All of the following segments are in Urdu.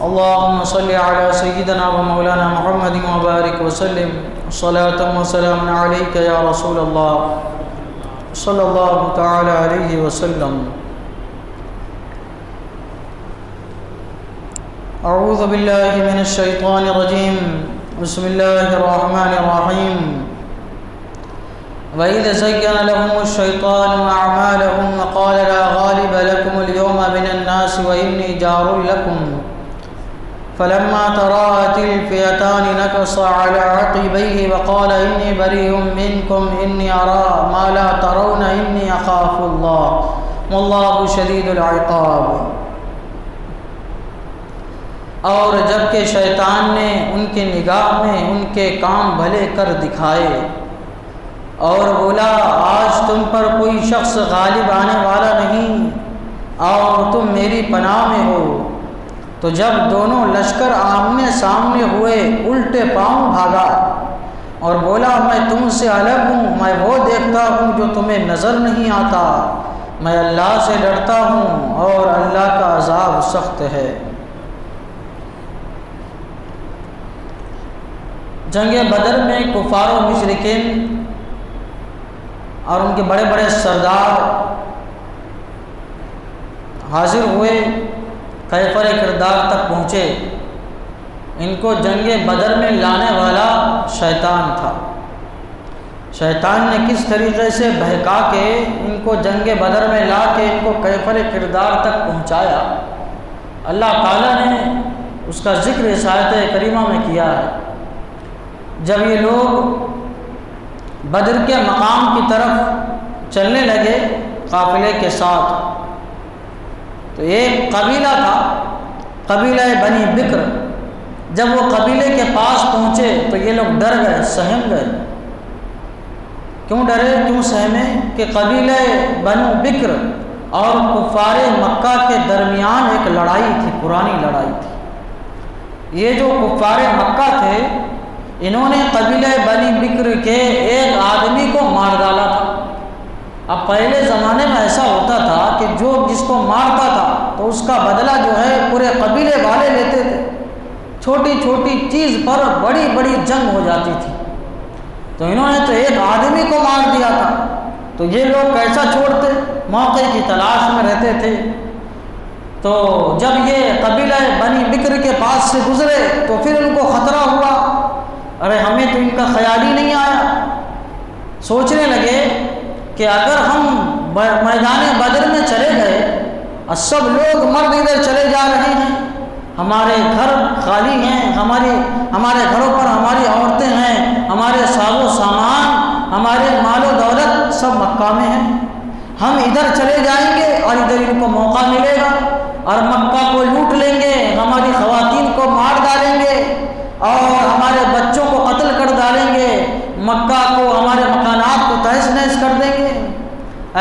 اللهم صل على سيدنا ومولانا محمد وبارك وسلم صلاة وسلام عليك يا رسول الله صلى الله تعالى عليه وسلم. أعوذ بالله من الشيطان الرجيم. بسم الله الرحمن الرحيم. وَإِذْ زَيَّنَ لَهُمُ الشَّيْطَانُ أَعْمَالَهُمْ وَقَالَ لَا غَالِبَ لَكُمُ الْيَوْمَ مِنَ النَّاسِ وَإِنِّي جَارٌ لَكُمْ فَلَمَّا تَرَاءَتِ الْفِئَتَانِ نَكَصَ عَلَى عَقِبَيْهِ وَقَالَ إِنِّي بَرِيءٌ مِّنكُمْ إِنِّي أَرَىٰ مَا لَا تَرَوْنَ إِنِّي أَخَافُ اللَّهَ وَاللَّهُ شَدِيدُ الْعِقَابِ. اور جبکہ شیطان نے ان کی نگاہ میں ان کے کام بھلے کر دکھائے اور بولا آج تم پر کوئی شخص غالب آنے والا نہیں اور تم میری پناہ میں ہو، تو جب دونوں لشکر آمنے سامنے ہوئے الٹے پاؤں بھاگا اور بولا میں تم سے الگ ہوں، میں وہ دیکھتا ہوں جو تمہیں نظر نہیں آتا، میں اللہ سے ڈرتا ہوں اور اللہ کا عذاب سخت ہے. جنگ بدر میں کفار و مشرکین اور ان کے بڑے بڑے سردار حاضر ہوئے، کیفر کردار تک پہنچے. ان کو جنگ بدر میں لانے والا شیطان تھا. شیطان نے کس طریقے سے بہکا کے ان کو جنگ بدر میں لا کے ان کو کیفر کردار تک پہنچایا، اللہ تعالیٰ نے اس کا ذکر اس آیت کریمہ میں کیا ہے. جب یہ لوگ بدر کے مقام کی طرف چلنے لگے قافلے کے ساتھ، تو ایک قبیلہ تھا، قبیلہ بنی بکر. جب وہ قبیلے کے پاس پہنچے تو یہ لوگ ڈر گئے، سہم گئے. کیوں ڈرے، کیوں سہمے کہ قبیلہ بنو بکر اور کفار مکہ کے درمیان ایک لڑائی تھی، پرانی لڑائی تھی. یہ جو کفار مکہ تھے انہوں نے قبیلہ بنی بکر کے ایک آدمی کو مار ڈالا تھا. اب پہلے زمانے میں ایسا ہوتا تھا کہ جو جس کو مارتا تھا تو اس کا بدلہ جو ہے پورے قبیلے والے لیتے تھے. چھوٹی چھوٹی چیز پر بڑی بڑی جنگ ہو جاتی تھی. تو انہوں نے تو ایک آدمی کو مار دیا تھا، تو یہ لوگ کیسا چھوڑتے، موقع کی تلاش میں رہتے تھے. تو جب یہ قبیلہ بنی بکر کے پاس سے گزرے تو پھر ان کو خطرہ ہوا، ارے ہمیں تو ان کا خیال ہی نہیں آیا. سوچنے لگے کہ اگر ہم میدان بدر میں چلے گئے اور سب لوگ مرد ادھر چلے جا رہے ہیں، ہمارے گھر خالی ہیں، ہمارے گھروں پر ہماری عورتیں ہیں، ہمارے ساز و سامان، ہمارے مال و دولت سب مکہ میں ہیں، ہم ادھر چلے جائیں گے اور ادھر ان کو موقع ملے گا اور مکہ کو لوٹ لیں گے، ہماری خواتین کو مار ڈالیں گے اور ہمارے بچوں کو قتل کر ڈالیں گے، مکہ کو، ہمارے مکانات کو تہس نہس کر دیں گے.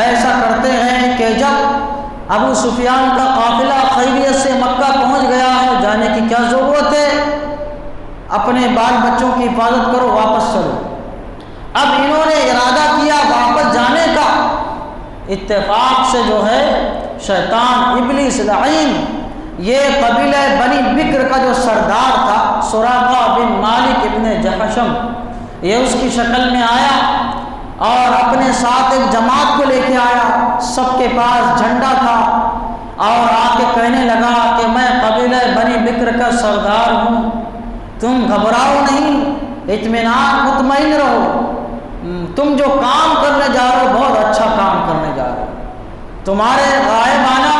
ایسا کرتے ہیں کہ جب ابو سفیان کا قافلہ خیریت سے مکہ پہنچ گیا ہے، جانے کی کیا ضرورت ہے، اپنے بال بچوں کی حفاظت کرو، واپس چلو. اب انہوں نے ارادہ کیا واپس جانے کا. اتفاق سے جو ہے شیطان ابلیس لعین، یہ قبیلہ بنی بکر کا جو سردار تھا سراقہ بن مالک ابن جحشم، یہ اس کی شکل میں آیا اور اپنے ساتھ ایک جماعت کو لے کے آیا. سب کے پاس جھنڈا تھا اور آ کے کہنے لگا کہ میں قبیلہ بنی بکر کا سردار ہوں، تم گھبراؤ نہیں، اطمینان مطمئن رہو، تم جو کام کرنے جا رہے ہو بہت اچھا کام کرنے جا رہے ہو. تمہارے غائبانہ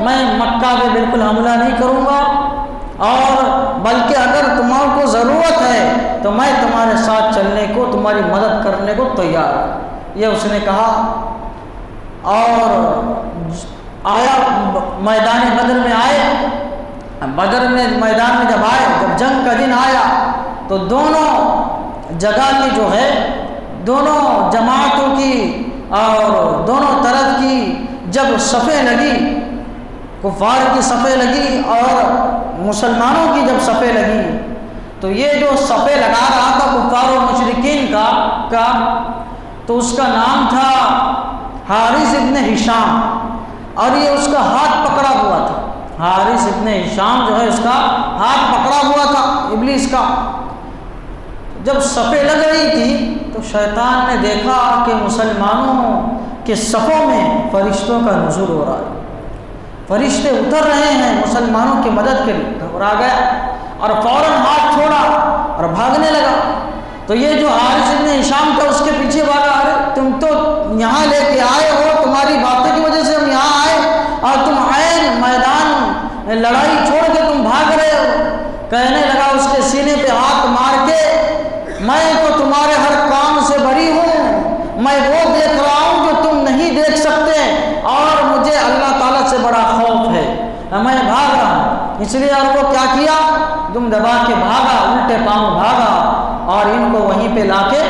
میں مکہ پہ بالکل حملہ نہیں کروں گا، اور بلکہ اگر تمہارے کو ضرورت ہے تو میں تمہارے ساتھ چلنے کو، تمہاری مدد کرنے کو تیار ہوں. یہ اس نے کہا اور آیا میدان بدر میں آئے. بدر میں میدان میں جب آئے، جب جنگ کا دن آیا تو دونوں جگہ کی جو ہے، دونوں جماعتوں کی اور دونوں طرف کی جب صفیں لگی، کفار کی صفیں لگی اور مسلمانوں کی جب صفیں لگی، تو یہ جو صفیں لگا رہا تھا کفار و مشرکین کا تو اس کا نام تھا حارث ابن ہشام، اور یہ اس کا ہاتھ پکڑا ہوا تھا. حارث ابن ہشام جو ہے اس کا ہاتھ پکڑا ہوا تھا ابلیس کا۔ جب صفیں لگ رہی تھی تو شیطان نے دیکھا کہ مسلمانوں کے صفوں میں فرشتوں کا نزول ہو رہا ہے، فرشتے اتر رہے ہیں مسلمانوں کی مدد کے لیے، گھبرا گیا اور فوراً ہاتھ چھوڑا اور بھاگنے لگا۔ تو یہ جو حارث ابن ہشام تھا اس کے پیچھے بھاگا، ارے تم تو یہاں لے کے آئے ہو، تمہاری باتوں کی وجہ سے ہم یہاں آئے اور تم عین میدان لڑائی چھوڑ کے تم بھاگ رہے ہو۔ کہنے لگا اس کے سینے پہ ہاتھ مار کے، میں تو تمہارے ہر کام سے بری ہوں، میں وہ دیکھ رہا ہوں جو تم نہیں دیکھ سکتے، اور مجھے اللہ تعالیٰ سے بڑا خوف ہے، میں بھاگ رہا ہوں۔ اس لیے اور وہ کیا کیا، دم دبا کے بھاگا، الٹے پاؤں بھاگا اور ان کو وہیں پہ لا کے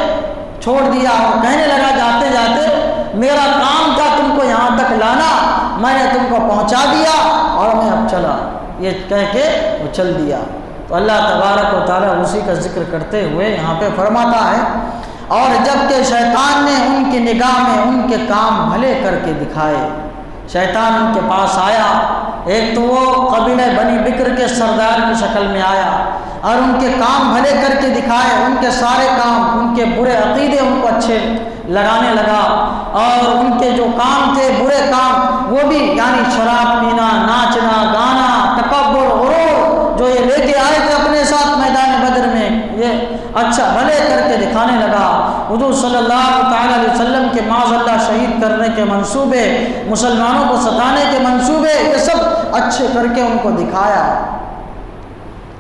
چھوڑ دیا، اور کہنے لگا جاتے جاتے میرا کام تھا تم کو یہاں تک لانا، میں نے تم کو پہنچا دیا اور میں اب چلا، یہ کہہ کے وہ چل دیا۔ تو اللہ تبارک و تعالیٰ اسی کا ذکر کرتے ہوئے یہاں پہ فرماتا ہے، اور جب کہ شیطان نے ان کی نگاہ میں ان کے کام بھلے کر کے دکھائے، شیطان ان کے پاس آیا، ایک تو وہ قبیلہ بنی بکر کے سردار کی شکل میں آیا اور ان کے کام بھلے کر کے دکھائے، ان کے سارے کام، ان کے برے عقیدے ان کو اچھے لگانے لگا، اور ان کے جو کام تھے برے کام وہ بھی، یعنی شراب پینا، ناچنا گانا، تکبر، غرور، جو یہ لے کے آئے تھے اپنے ساتھ میدان بدر میں، یہ اچھا بھلے کر کے دکھانے لگا۔ حضور صلی اللہ تعالیٰ علیہ وسلم کے معاذ اللہ شہید کرنے کے منصوبے، مسلمانوں کو ستانے کے منصوبے، یہ سب اچھے کر کے ان کو دکھایا۔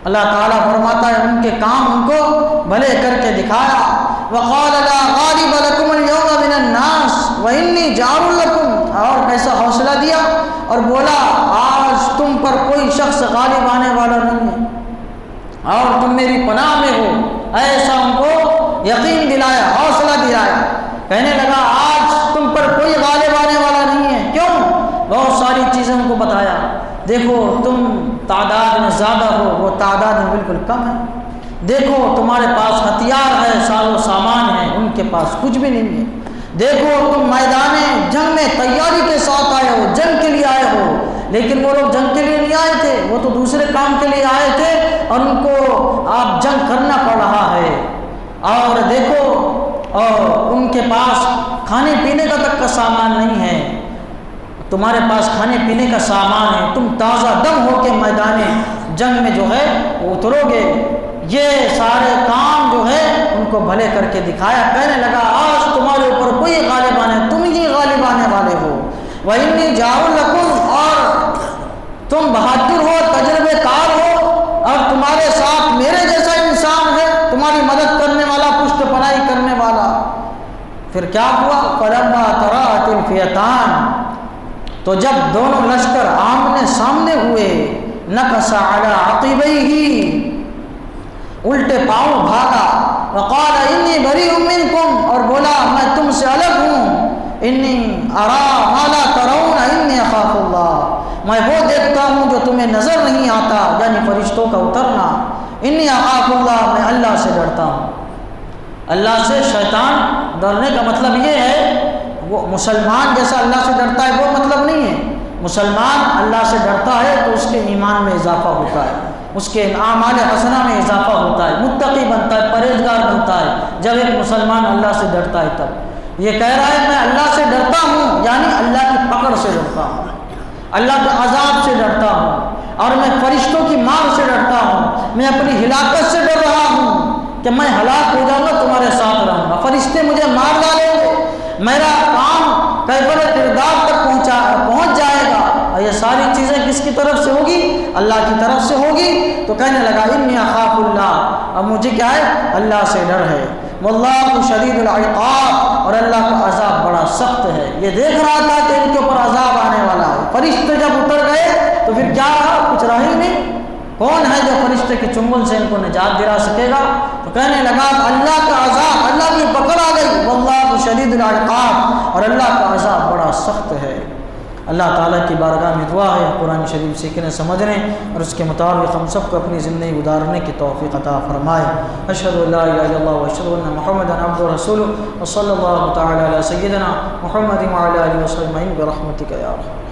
اللہ تعالیٰ فرماتا ہے ان کے کام ان کو بھلے کر کے دکھایا۔ وقال لا غالب لكم اليوم من الناس واني جار لكم، اور کیسا حوصلہ دیا اور بولا آج تم پر کوئی شخص غالب آنے والا نہیں ہے اور تم میری پناہ میں ہو، ایسا ان کو یقین دلایا، حوصلہ دلایا۔ کہنے لگا آج تم پر کوئی غالب آنے والا نہیں ہے، کیوں؟ بہت ساری چیزیں ان کو بتایا، دیکھو تم تعداد میں زیادہ ہو، وہ تعداد میں بالکل کم ہے، دیکھو تمہارے پاس ہتھیار ہے، ساز و سامان ہے، ان کے پاس کچھ بھی نہیں ہے، دیکھو تم میدان جنگ میں تیاری کے ساتھ آئے ہو، جنگ کے لیے آئے ہو، لیکن وہ لوگ جنگ کے لیے نہیں آئے تھے، وہ تو دوسرے کام کے لیے آئے تھے اور ان کو آپ جنگ کرنا پڑ رہا ہے، اور دیکھو اور ان کے پاس کھانے پینے کا تک کا سامان نہیں ہے، تمہارے پاس کھانے پینے کا سامان ہے، تم تازہ دم ہو کے میدان جنگ میں جو ہے وہ اترو گے۔ یہ سارے کام جو ہے ان کو بھلے کر کے دکھایا۔ کہنے لگا آج تمہارے اوپر کوئی غالب آنے، تم ہی غالب آنے والے ہو، وَإِنِّي جَارٌ لَكُمْ، اور تم بہادر ہو، تجربے کار ہو، اور تمہارے ساتھ میرے جیسا انسان ہے، تمہاری مدد کرنے والا، پشت پناہی کرنے والا۔ پھر کیا ہوا؟ فَلَمَّا تَرَأَتِ الْفِئَتَانِ، تو جب دونوں لشکر آمنے سامنے ہوئے، نَكَصَ عَلَىٰ عَقِبَيْهِ، الٹے پاؤں بھاگا، وقال انی بریء منکم، اور بولا میں تم سے الگ ہوں، انی ارا ما لا ترون انی اخاف اللہ، میں وہ دیکھتا ہوں جو تمہیں نظر نہیں آتا، یعنی فرشتوں کا اترنا، انی اخاف اللہ، میں اللہ سے ڈرتا ہوں۔ اللہ سے شیطان ڈرنے کا مطلب یہ ہے وہ مسلمان جیسا اللہ سے ڈرتا ہے وہ مطلب نہیں ہے، مسلمان اللہ سے ڈرتا ہے تو اس کے ایمان میں اضافہ ہوتا ہے، اس کے اعمال حسنہ میں اضافہ ہوتا ہے، متقی بنتا ہے، پرہیزگار بنتا ہے۔ جب ایک مسلمان اللہ سے ڈرتا ہے تب یہ کہہ رہا ہے میں اللہ سے ڈرتا ہوں، یعنی اللہ کی پکڑ سے ڈرتا ہوں، اللہ کے عذاب سے ڈرتا ہوں، اور میں فرشتوں کی مار سے ڈرتا ہوں، میں اپنی ہلاکت سے ڈر رہا ہوں کہ میں ہلاک ہو جاؤں گا، تمہارے ساتھ رہوں گا، فرشتے مجھے مار ڈالیں گے، میرا کام کیفر کردار تک پہنچ جائے گا، اور یہ ساری چیزیں کس کی طرف سے ہوگی؟ اللہ کی طرف سے ہوگی۔ تو کہنے لگا انی اخاف اللہ، اب مجھے کیا ہے؟ اللہ سے ڈر ہے، واللہ شدید العقاب، اور اللہ کا عذاب بڑا سخت ہے۔ یہ دیکھ رہا تھا کہ ان کے اوپر عذاب آنے والا ہے، فرشتے جب اتر گئے تو پھر کیا رہا؟ کچھ رہا ہی نہیں، کون ہے جو فرشتے کے چنگل سے ان کو نجات دلا سکے گا؟ تو کہنے لگا اللہ کا عذاب، اللہ کی پکڑ آ گئی، واللہ شدید العقاب، اور اللہ کا عذاب بڑا سخت ہے۔ اللہ تعالیٰ کی بارگاہ میں دعا ہے قرآن شریف سیکھنے سمجھنے اور اس کے مطابق ہم سب کو اپنی زندگی گزارنے کی توفیق عطا فرمائے۔ اشہد ان لا الہ الا اللہ واشہد ان محمدا عبدہ ورسولہ، وصلی اللہ تعالی علی سیدنا محمد وعلی آلہ وصحبہ اجمعین برحمتک یا ارحم۔